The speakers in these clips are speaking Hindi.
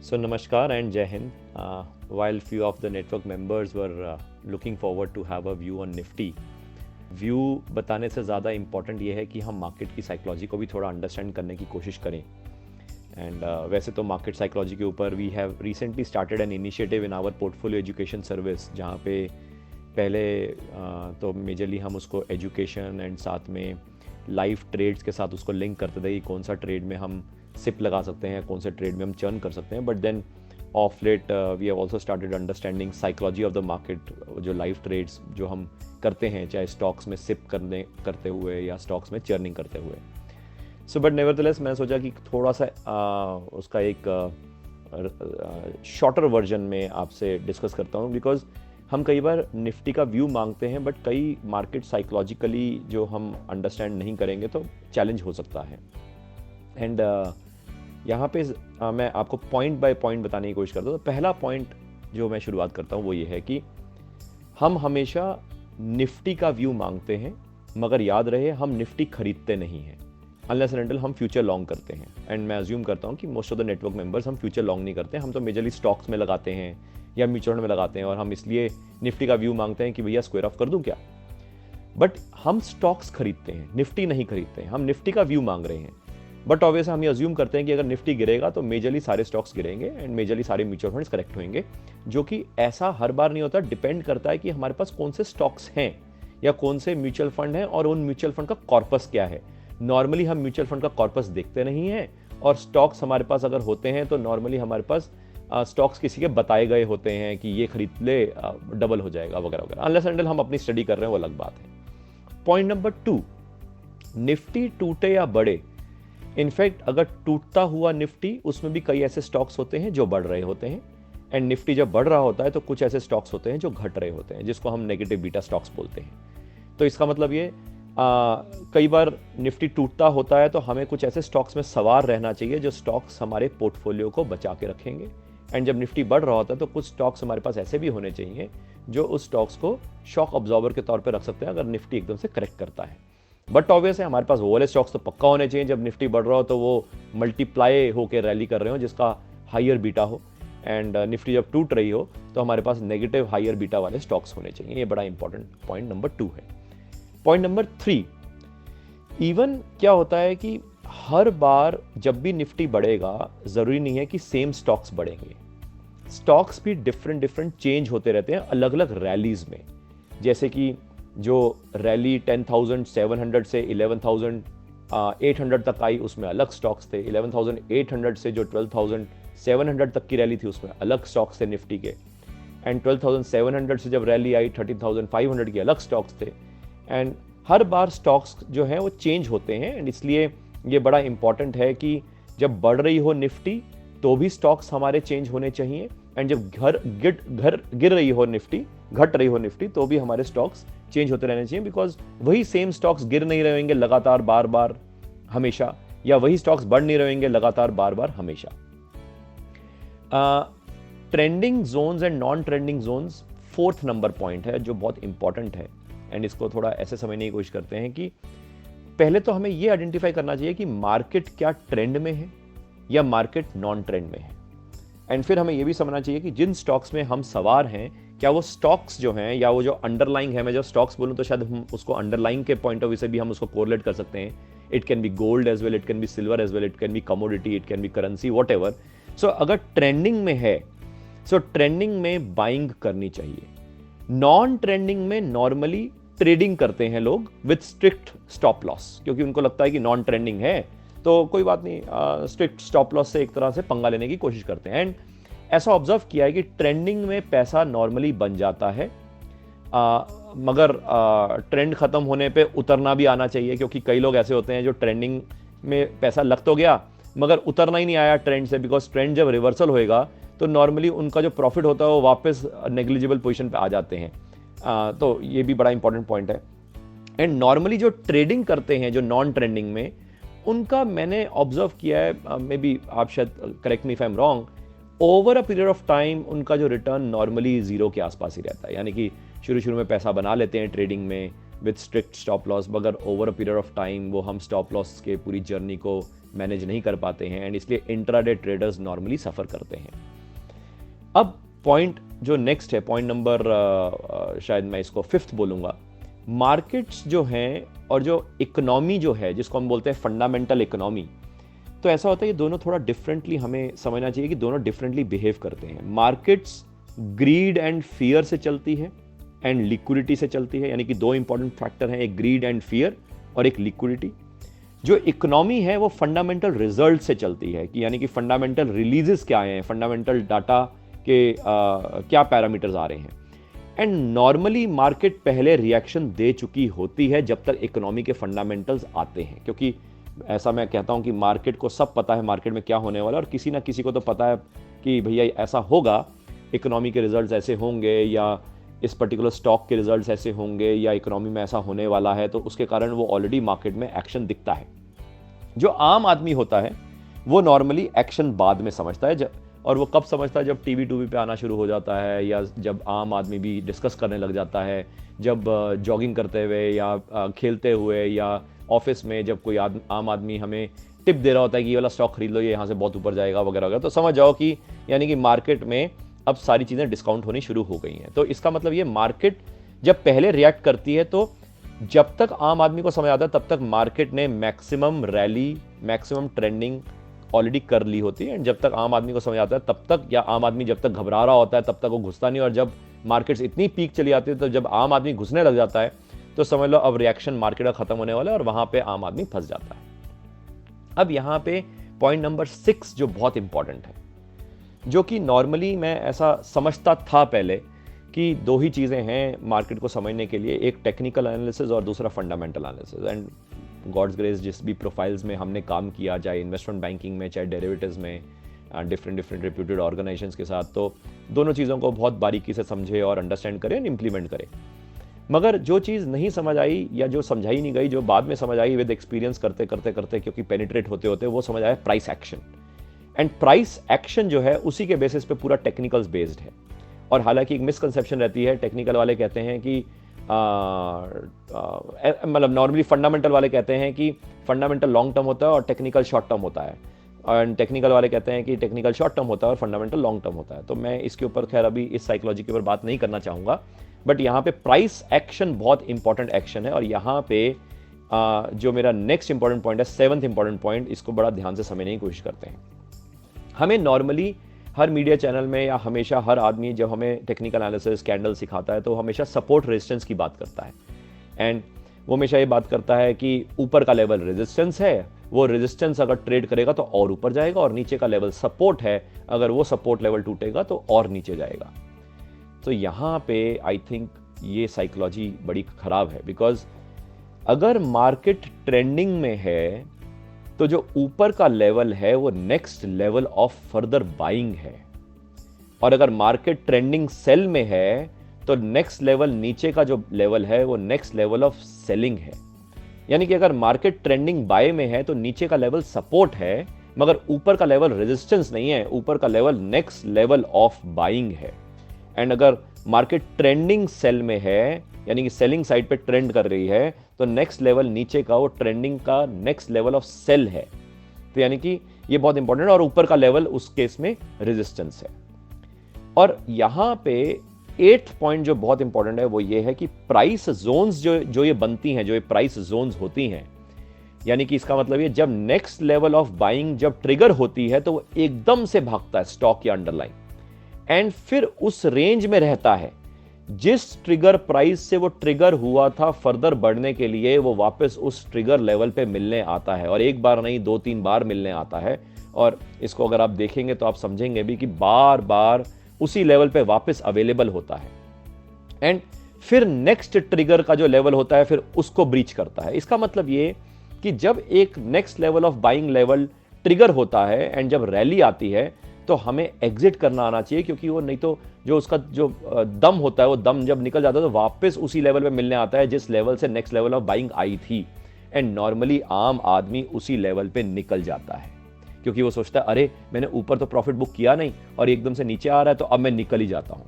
So namaskar and Jai Hind. While few of the network members were looking forward to have a view on Nifty, view बताने से ज़्यादा इम्पॉर्टेंट ये है कि हम मार्केट की साइकोलॉजी को भी थोड़ा अंडरस्टैंड करने की कोशिश करें. एंड वैसे तो मार्केट साइकोलॉजी के ऊपर we have recently started an initiative in our portfolio education service, जहाँ पे पहले तो मेजरली हम उसको एजुकेशन एंड साथ में लाइव ट्रेड्स के साथ उसको लिंक करते थे कि कौन सा ट्रेड में हम सिप लगा सकते हैं, कौन से ट्रेड में हम चर्न कर सकते हैं. But then of late we have also started understanding psychology of the market. जो लाइव ट्रेड्स जो हम करते हैं, चाहे स्टॉक्स में सिप करते हुए या स्टॉक्स में चर्निंग करते हुए. सो बट नेवरदलेस मैंने सोचा कि थोड़ा सा उसका एक शॉर्टर वर्जन में आपसे डिस्कस करता हूँ, बिकॉज हम कई बार निफ्टी का व्यू मांगते हैं, बट कई मार्केट साइकोलॉजिकली जो हम अंडरस्टैंड नहीं करेंगे तो चैलेंज हो सकता है. एंड यहाँ पे मैं आपको पॉइंट बाय पॉइंट बताने की कोशिश करता हूँ. तो पहला पॉइंट जो मैं शुरुआत करता हूँ वो ये है कि हम हमेशा निफ्टी का व्यू मांगते हैं, मगर याद रहे हम निफ्टी खरीदते नहीं हैं अनलेस एंड अनटिल हम फ्यूचर लॉन्ग करते हैं. एंड मैं अज्यूम करता हूँ कि most of the network members हम फ्यूचर लॉन्ग नहीं करते हैं, हम तो मेजरली स्टॉक्स में लगाते हैं या म्यूचुअल में लगाते हैं, और हम इसलिए निफ्टी का व्यू मांगते हैं कि भैया स्क्वायर ऑफ कर दूं क्या. बट हम स्टॉक्स खरीदते हैं, निफ्टी नहीं खरीदते हैं. हम निफ्टी का व्यू मांग रहे हैं, बट ऑब्वियसली हम ये अज्यूम करते हैं कि अगर निफ्टी गिरेगा तो मेजरली सारे स्टॉक्स गिरेंगे एंड मेजरली सारे म्यूचुअल फंड्स करेक्ट होंगे, जो कि ऐसा हर बार नहीं होता. डिपेंड करता है कि हमारे पास कौन से स्टॉक्स हैं या कौन से म्यूचुअल फंड हैं और उन म्यूचुअल फंड का कॉर्पस क्या है. नॉर्मली हम म्यूचुअल फंड का कॉर्पस देखते नहीं हैं, और स्टॉक्स हमारे पास अगर होते हैं तो नॉर्मली हमारे पास स्टॉक्स किसी के बताए गए होते हैं कि ये खरीद ले, डबल हो जाएगा वगैरह वगैरह. अनलेस एंड अनटिल हम अपनी स्टडी कर रहे हैं वो अलग बात है. पॉइंट नंबर 2, निफ्टी टूटे या बढ़े. इनफैक्ट अगर टूटता हुआ निफ्टी, उसमें भी कई ऐसे स्टॉक्स होते हैं जो बढ़ रहे होते हैं, एंड निफ्टी जब बढ़ रहा होता है तो कुछ ऐसे स्टॉक्स होते हैं जो घट रहे होते हैं, जिसको हम नेगेटिव बीटा स्टॉक्स बोलते हैं. तो इसका मतलब ये कई बार निफ्टी टूटता होता है तो हमें कुछ ऐसे स्टॉक्स में सवार रहना चाहिए जो स्टॉक्स हमारे पोर्टफोलियो को बचा के रखेंगे. एंड जब निफ्टी बढ़ रहा होता है तो कुछ स्टॉक्स हमारे पास ऐसे भी होने चाहिए जो उस स्टॉक्स को शॉक ऑब्जॉर्बर के तौर पर रख सकते हैं अगर निफ्टी एकदम से करेक्ट करता है. बट ऑब्वियस है हमारे पास वो वाले स्टॉक्स तो पक्का होने चाहिए जब निफ्टी बढ़ रहा हो तो वो मल्टीप्लाई होकर रैली कर रहे हो, जिसका हायर बीटा हो. एंड निफ्टी जब टूट रही हो तो हमारे पास नेगेटिव हायर बीटा वाले स्टॉक्स होने चाहिए. ये बड़ा इंपॉर्टेंट पॉइंट नंबर 2 है. पॉइंट नंबर 3, इवन क्या होता है कि हर बार जब भी निफ्टी बढ़ेगा जरूरी नहीं है कि सेम स्टॉक्स बढ़ेंगे. स्टॉक्स भी डिफरेंट चेंज होते रहते हैं अलग अलग रैलीज में. जैसे कि जो रैली 10,700 से 11,800 तक आई उसमें अलग स्टॉक्स थे. 11,800 से जो 12,700 तक की रैली थी उसमें अलग स्टॉक्स थे निफ्टी के. एंड 12,700 से जब रैली आई 13,500 के अलग स्टॉक्स थे. एंड हर बार स्टॉक्स जो हैं वो चेंज होते हैं. एंड इसलिए ये बड़ा इंपॉर्टेंट है कि जब बढ़ रही हो निफ्टी तो भी स्टॉक्स हमारे चेंज होने चाहिए, एंड जब गिर रही हो निफ्टी, घट रही हो निफ्टी, तो भी हमारे स्टॉक्स चेंज होते रहने चाहिए. बिकॉज वही सेम स्टॉक्स गिर नहीं रहेंगे लगातार बार बार हमेशा, या वही स्टॉक्स बढ़ नहीं रहेंगे लगातार बार बार हमेशा. Trending zones and non trending zones 4th number point है जो बहुत इंपॉर्टेंट है. एंड इसको थोड़ा ऐसे समझने की कोशिश करते हैं कि पहले तो हमें यह आइडेंटिफाई करना चाहिए कि मार्केट क्या ट्रेंड में है या मार्केट नॉन ट्रेंड में है. एंड फिर हमें यह भी समझना चाहिए कि जिन स्टॉक्स में हम सवार हैं, क्या वो स्टॉक्स जो हैं या वो जो अंडरलाइंग है, मैं जब स्टॉक्स बोलूं तो शायद हम उसको अंडरलाइंग के पॉइंट ऑफ व्यू से भी हम उसको कोरिलेट कर सकते हैं. It can be gold as well, it can be silver as well, it can be commodity, it can be currency, whatever. So अगर ट्रेंडिंग में है सो ट्रेंडिंग में बाइंग करनी चाहिए. नॉन ट्रेंडिंग में नॉर्मली ट्रेडिंग करते हैं लोग विथ स्ट्रिक्ट स्टॉप लॉस, क्योंकि उनको लगता है कि नॉन ट्रेंडिंग है तो कोई बात नहीं, स्ट्रिक्ट स्टॉप लॉस से एक तरह से पंगा लेने की कोशिश करते हैं. एंड ऐसा ऑब्जर्व किया है कि ट्रेंडिंग में पैसा नॉर्मली बन जाता है, मगर ट्रेंड खत्म होने पे उतरना भी आना चाहिए, क्योंकि कई लोग ऐसे होते हैं जो ट्रेंडिंग में पैसा लग तो गया मगर उतरना ही नहीं आया ट्रेंड से. बिकॉज ट्रेंड जब रिवर्सल होएगा तो नॉर्मली उनका जो प्रॉफिट होता है वो वापस नेग्लिजिबल पोजीशन पे आ जाते हैं. तो ये भी बड़ा इंपॉर्टेंट पॉइंट है. एंड नॉर्मली जो ट्रेडिंग करते हैं जो नॉन ट्रेंडिंग में, उनका मैंने ऑब्जर्व किया है, मे बी आप शायद correct me if I am wrong, over a period of time उनका जो रिटर्न नॉर्मली 0 के आसपास ही रहता है. यानी कि शुरू में पैसा बना लेते हैं ट्रेडिंग में, विद स्ट्रिक्ट स्टॉप लॉस, मगर over a period of time वो हम स्टॉप लॉस के पूरी जर्नी को मैनेज नहीं कर पाते हैं, एंड इसलिए इंट्राडे ट्रेडर्स नॉर्मली सफ़र करते हैं। अब पॉइंट जो नेक्स्ट है, पॉइंट नंबर शायद मैं इसको 5th बोलूँगा, मार्केट्स जो हैं और जो इकोनॉमी जो है जिसको हम बोलते हैं फंडामेंटल इकोनॉमी, तो ऐसा होता है ये दोनों थोड़ा डिफरेंटली हमें समझना चाहिए कि दोनों डिफरेंटली बिहेव करते हैं। मार्केट्स ग्रीड एंड फियर से चलती है एंड लिक्विडिटी से चलती है, यानी कि 2 इंपॉर्टेंट फैक्टर हैं, एक ग्रीड एंड फियर और एक लिक्विडिटी। जो इकोनॉमी है वो फंडामेंटल रिजल्ट से चलती है, कि यानी कि फंडामेंटल रिलीजेस क्या आए हैं, फंडामेंटल डाटा के क्या पैरामीटर्स आ रहे हैं। एंड नॉर्मली मार्केट पहले रिएक्शन दे चुकी होती है जब तक इकोनॉमी के फंडामेंटल्स आते हैं, क्योंकि ऐसा मैं कहता हूं कि मार्केट को सब पता है मार्केट में क्या होने वाला है, और किसी ना किसी को तो पता है कि भैया ऐसा होगा, इकोनॉमी के रिजल्ट्स ऐसे होंगे, या इस पर्टिकुलर स्टॉक के रिजल्ट्स ऐसे होंगे, या इकोनॉमी में ऐसा होने वाला है, तो उसके कारण वो ऑलरेडी मार्केट में एक्शन दिखता है। जो आम आदमी होता है वो नॉर्मली एक्शन बाद में समझता है, और वो कब समझता है, जब टीवी टूवी पे आना शुरू हो जाता है, या जब आम आदमी भी डिस्कस करने लग जाता है, जब जॉगिंग करते हुए या खेलते हुए या ऑफिस में जब कोई आम आदमी हमें टिप दे रहा होता है कि ये वाला स्टॉक खरीद लो, ये यहाँ से बहुत ऊपर जाएगा वगैरह वगैरह, तो समझ जाओ कि यानी कि मार्केट में अब सारी चीज़ें डिस्काउंट होनी शुरू हो गई हैं। तो इसका मतलब ये मार्केट जब पहले रिएक्ट करती है, तो जब तक आम आदमी को समझ आता है तब तक मार्केट ने maximum rally, maximum trending already कर ली होती है। एंड जब तक आम आदमी को समझ आता है तब तक, या आम आदमी जब तक घबरा रहा होता है तब तक वो घुसता नहीं, और जब मार्केट्स इतनी पीक चली आती है तो जब आम आदमी घुसने लग जाता है तो समझ लो अब रिएक्शन मार्केट का खत्म होने वाला है, और वहां पे आम आदमी फंस जाता है। अब यहां पे पॉइंट नंबर 6 जो बहुत इंपॉर्टेंट है, जो कि नॉर्मली मैं ऐसा समझता था पहले कि 2 ही चीजें हैं मार्केट को समझने के लिए, एक टेक्निकल एनालिसिस और दूसरा fundamental analysis. And god's grace जिस भी प्रोफाइल्स में हमने काम किया, चाहे इन्वेस्टमेंट बैंकिंग में, चाहे डेरिवेटिव्स में, डिफरेंट रिप्यूटेड ऑर्गेनाइजेशंस के साथ, तो दोनों चीज़ों को बहुत बारीकी से समझे और अंडरस्टैंड करें और इम्प्लीमेंट करें। मगर जो चीज़ नहीं समझ आई या जो समझाई नहीं गई, जो बाद में समझ आई विद एक्सपीरियंस करते करते करते, क्योंकि पेनिट्रेट होते होते, वो समझ आया price action. And price action जो है उसी के बेसिस पे पूरा टेक्निकल्स बेस्ड है। और हालांकि एक मिसकंसेप्शन रहती है, टेक्निकल वाले कहते हैं कि मतलब नॉर्मली फंडामेंटल वाले कहते हैं कि फंडामेंटल लॉन्ग टर्म होता है और टेक्निकल शॉर्ट टर्म होता है, और टेक्निकल वाले कहते हैं कि टेक्निकल शॉर्ट टर्म होता है और फंडामेंटल लॉन्ग टर्म होता है। तो मैं इसके ऊपर खैर अभी इस साइकोलॉजी के ऊपर बात नहीं करना चाहूँगा, बट यहाँ पे प्राइस एक्शन बहुत इंपॉर्टेंट एक्शन है। और यहाँ पे जो मेरा नेक्स्ट इंपॉर्टेंट पॉइंट है, 7th इंपॉर्टेंट पॉइंट, इसको बड़ा ध्यान से समझने की कोशिश करते हैं। हमें नॉर्मली हर मीडिया चैनल में या हमेशा हर आदमी जब हमें टेक्निकल एनालिसिस कैंडल सिखाता है तो हमेशा सपोर्ट रेजिस्टेंस की बात करता है, एंड वो हमेशा ये बात करता है कि ऊपर का लेवल रेजिस्टेंस है, वो रेजिस्टेंस अगर ट्रेड करेगा तो और ऊपर जाएगा, और नीचे का लेवल सपोर्ट है, अगर वो सपोर्ट लेवल टूटेगा तो और नीचे जाएगा। तो यहाँ पे आई थिंक ये साइकोलॉजी बड़ी खराब है, बिकॉज अगर मार्केट ट्रेंडिंग में है तो जो ऊपर का लेवल है वो next level of further buying है, और अगर मार्केट ट्रेंडिंग सेल में है तो नेक्स्ट लेवल नीचे का जो लेवल है वो नेक्स्ट लेवल ऑफ सेलिंग है। यानी कि अगर मार्केट ट्रेंडिंग बाय में है तो नीचे का लेवल सपोर्ट है, मगर ऊपर का लेवल रेजिस्टेंस नहीं है, ऊपर का level next level of buying है। एंड अगर मार्केट ट्रेंडिंग सेल में है, यानी कि सेलिंग साइड पे ट्रेंड कर रही है, तो नेक्स्ट लेवल नीचे का वो ट्रेंडिंग का नेक्स्ट लेवल ऑफ सेल है। तो यानी कि ये बहुत इंपॉर्टेंट है, और ऊपर का लेवल उस केस में रेजिस्टेंस है। और यहां पे 8th पॉइंट जो बहुत इंपॉर्टेंट है वो ये है कि प्राइस जोन्स जो ये बनती हैं, जो ये प्राइस जोन्स होती हैं, यानी कि इसका मतलब ये जब नेक्स्ट लेवल ऑफ बाइंग जब ट्रिगर होती है तो वो एकदम से भागता है स्टॉक या अंडरलाइन, एंड फिर उस रेंज में रहता है जिस ट्रिगर प्राइस से वो ट्रिगर हुआ था फर्दर बढ़ने के लिए, वो वापस उस ट्रिगर लेवल पे मिलने आता है, और एक बार नहीं 2-3 बार मिलने आता है। और इसको अगर आप देखेंगे तो आप समझेंगे भी कि बार बार उसी लेवल पे वापस अवेलेबल होता है, एंड फिर नेक्स्ट ट्रिगर का जो लेवल होता है फिर उसको ब्रीच करता है। इसका मतलब ये कि जब एक next level of buying level trigger होता है एंड जब रैली आती है तो हमें एग्जिट करना आना चाहिए, क्योंकि वो नहीं तो जो उसका जो दम होता है वो दम जब निकल जाता है तो वापस उसी लेवल पे मिलने आता है जिस लेवल से next level of buying I थी। एंड नॉर्मली आम आदमी उसी लेवल पे निकल जाता है, क्योंकि वो सोचता है अरे मैंने ऊपर तो प्रॉफिट बुक किया नहीं और एकदम से नीचे आ रहा है तो अब मैं निकल ही जाता हूं।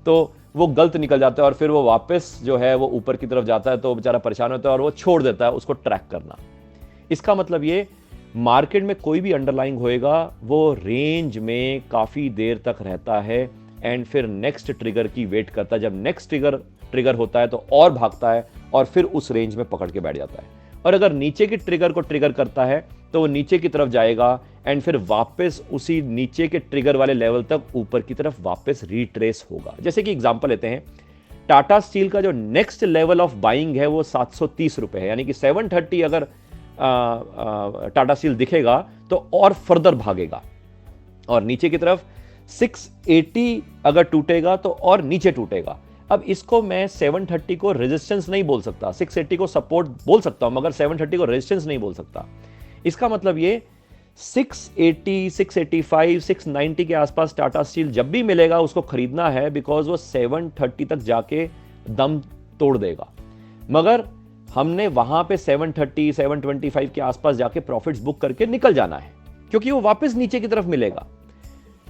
तो वो गलत निकल जाता है और फिर वो वापस जो है वो ऊपर की तरफ जाता है, तो बेचारा परेशान होता है और वो छोड़ देता है उसको ट्रैक करना। इसका मतलब ये, मार्केट में कोई भी अंडरलाइंग होएगा वो रेंज में काफी देर तक रहता है एंड फिर नेक्स्ट ट्रिगर की वेट करता है। जब नेक्स्ट ट्रिगर होता है तो और भागता है और फिर उस रेंज में पकड़ के बैठ जाता है। और अगर नीचे की ट्रिगर को ट्रिगर करता है तो वो नीचे की तरफ जाएगा एंड फिर वापस उसी नीचे के ट्रिगर वाले लेवल तक ऊपर की तरफ वापस रिट्रेस होगा। जैसे कि एग्जांपल लेते हैं, टाटा स्टील का जो नेक्स्ट लेवल ऑफ बाइंग है वो 730 रुपए है, यानी कि 730 अगर टाटा स्टील दिखेगा तो और फर्दर भागेगा, और नीचे की तरफ 680 अगर टूटेगा तो और नीचे टूटेगा। अब इसको मैं 730 को रेजिस्टेंस नहीं बोल सकता, 680 को सपोर्ट बोल सकता हूं, मगर 730 को रेजिस्टेंस नहीं बोल सकता। इसका मतलब ये 680, 685, 690 के आसपास टाटा स्टील जब भी मिलेगा उसको खरीदना है, बिकॉज वो 730 तक जाके दम तोड़ देगा। मगर हमने वहां पे 730, 725 के आसपास जाके प्रॉफिट्स बुक करके निकल जाना है, क्योंकि वो वापस नीचे की तरफ मिलेगा।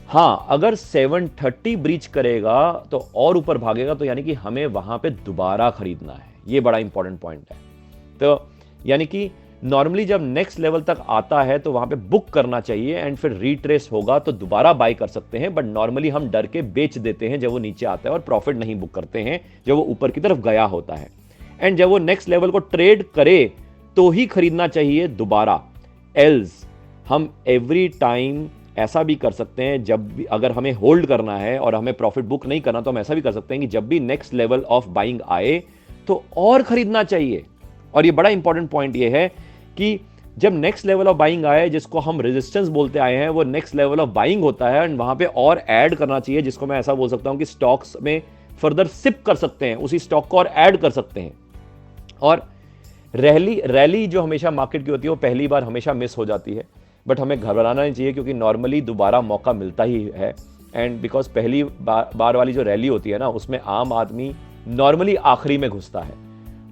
हां, अगर 730 ब्रीच करेगा तो और ऊपर भागेगा, तो यानी कि हमें वहां पे दोबारा खरीदना है। ये बड़ा इंपॉर्टेंट पॉइंट है। तो यानी कि नॉर्मली जब नेक्स्ट लेवल तक आता है तो वहां पे बुक करना चाहिए एंड फिर रिट्रेस होगा तो दोबारा बाय कर सकते हैं, बट नॉर्मली हम डर के बेच देते हैं जब वो नीचे आता है और प्रॉफिट नहीं बुक करते हैं जब वो ऊपर की तरफ गया होता है। एंड जब वो नेक्स्ट लेवल को ट्रेड करे तो ही खरीदना चाहिए दोबारा। एल्स हम एवरी टाइम ऐसा भी कर सकते हैं, जब भी अगर हमें होल्ड करना है और हमें प्रॉफिट बुक नहीं करना तो हम ऐसा भी कर सकते हैं कि जब भी नेक्स्ट लेवल ऑफ बाइंग आए तो और खरीदना चाहिए। और ये बड़ा इंपॉर्टेंट पॉइंट ये है कि जब नेक्स्ट लेवल ऑफ बाइंग आए, जिसको हम रेजिस्टेंस बोलते आए हैं, वो नेक्स्ट लेवल ऑफ बाइंग होता है एंड वहां पे और ऐड करना चाहिए, जिसको मैं ऐसा बोल सकता हूं कि स्टॉक्स में फर्दर सिप कर सकते हैं, उसी स्टॉक को और ऐड कर सकते हैं। और रैली जो हमेशा मार्केट की होती है वो पहली बार हमेशा मिस हो जाती है, बट हमें घबराना नहीं चाहिए, क्योंकि नॉर्मली दोबारा मौका मिलता ही है। एंड बिकॉज पहली बार वाली जो रैली होती है ना, उसमें आम आदमी नॉर्मली आखिरी में घुसता है,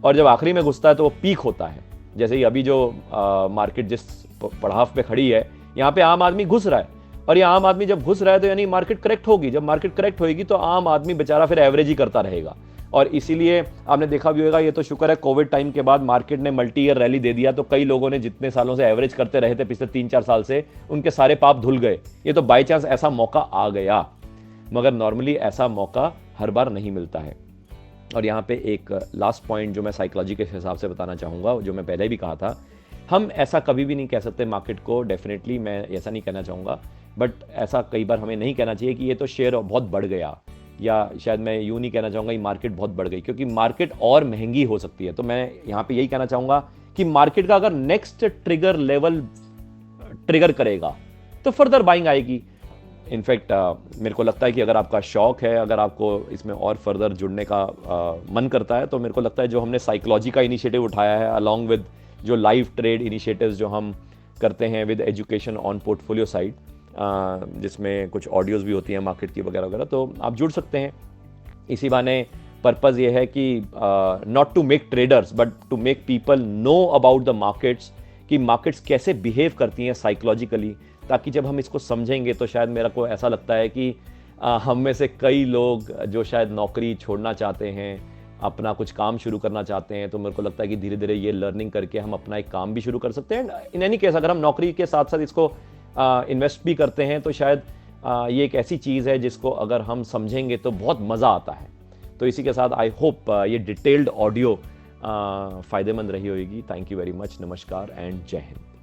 और जब आखिरी में घुसता है तो वो पीक होता है। जैसे ही अभी जो मार्केट जिस पड़ाव पे खड़ी है, यहाँ पे आम आदमी घुस रहा है, और ये आम आदमी जब घुस रहा है तो यानी मार्केट करेक्ट होगी। जब मार्केट करेक्ट होगी तो आम आदमी बेचारा फिर एवरेज ही करता रहेगा। और इसीलिए आपने देखा भी होगा, ये तो शुक्र है कोविड टाइम के बाद मार्केट ने मल्टी ईयर रैली दे दिया, तो कई लोगों ने जितने सालों से एवरेज करते रहे थे पिछले 3-4 साल से, उनके सारे पाप धुल गए। ये तो बाई चांस ऐसा मौका आ गया, मगर नॉर्मली ऐसा मौका हर बार नहीं मिलता है। और यहाँ पे एक लास्ट पॉइंट जो मैं साइकोलॉजी के हिसाब से बताना चाहूँगा, जो मैं पहले भी कहा था, हम ऐसा कभी भी नहीं कह सकते मार्केट को, डेफिनेटली मैं ऐसा नहीं कहना चाहूँगा, बट ऐसा कई बार हमें नहीं कहना चाहिए कि ये तो शेयर बहुत बढ़ गया, या शायद मैं यूँ नहीं कहना चाहूँगा कि मार्केट बहुत बढ़ गई, क्योंकि मार्केट और महंगी हो सकती है। तो मैं यहाँ पे यही कहना चाहूँगा कि मार्केट का अगर नेक्स्ट ट्रिगर लेवल ट्रिगर करेगा तो फर्दर बाइंग आएगी। इनफैक्ट मेरे को लगता है कि अगर आपका शौक है, अगर आपको इसमें और फर्दर जुड़ने का मन करता है, तो मेरे को लगता है जो हमने साइकोलॉजी का इनिशिएटिव उठाया है, अलॉन्ग विद जो लाइव ट्रेड इनिशिएटिव्स जो हम करते हैं with education on portfolio side, जिसमें कुछ ऑडियोज़ भी होती हैं मार्केट की वगैरह वगैरह, तो आप जुड़ सकते हैं। इसी बहाने पर्पज़ ये है कि not to make traders but to make people know about the markets, कि मार्केट्स कैसे बिहेव करती हैं साइकोलॉजिकली, ताकि जब हम इसको समझेंगे तो शायद मेरा को ऐसा लगता है कि हम में से कई लोग जो शायद नौकरी छोड़ना चाहते हैं, अपना कुछ काम शुरू करना चाहते हैं, तो मेरे को लगता है कि धीरे धीरे ये लर्निंग करके हम अपना एक काम भी शुरू कर सकते हैं। इन एनी केस अगर हम नौकरी के साथ साथ इसको इन्वेस्ट भी करते हैं तो शायद ये एक ऐसी चीज़ है जिसको अगर हम समझेंगे तो बहुत मज़ा आता है। तो इसी के साथ आई होप ये डिटेल्ड ऑडियो फ़ायदेमंद रही होगी। थैंक यू वेरी मच, नमस्कार एंड जय हिंद।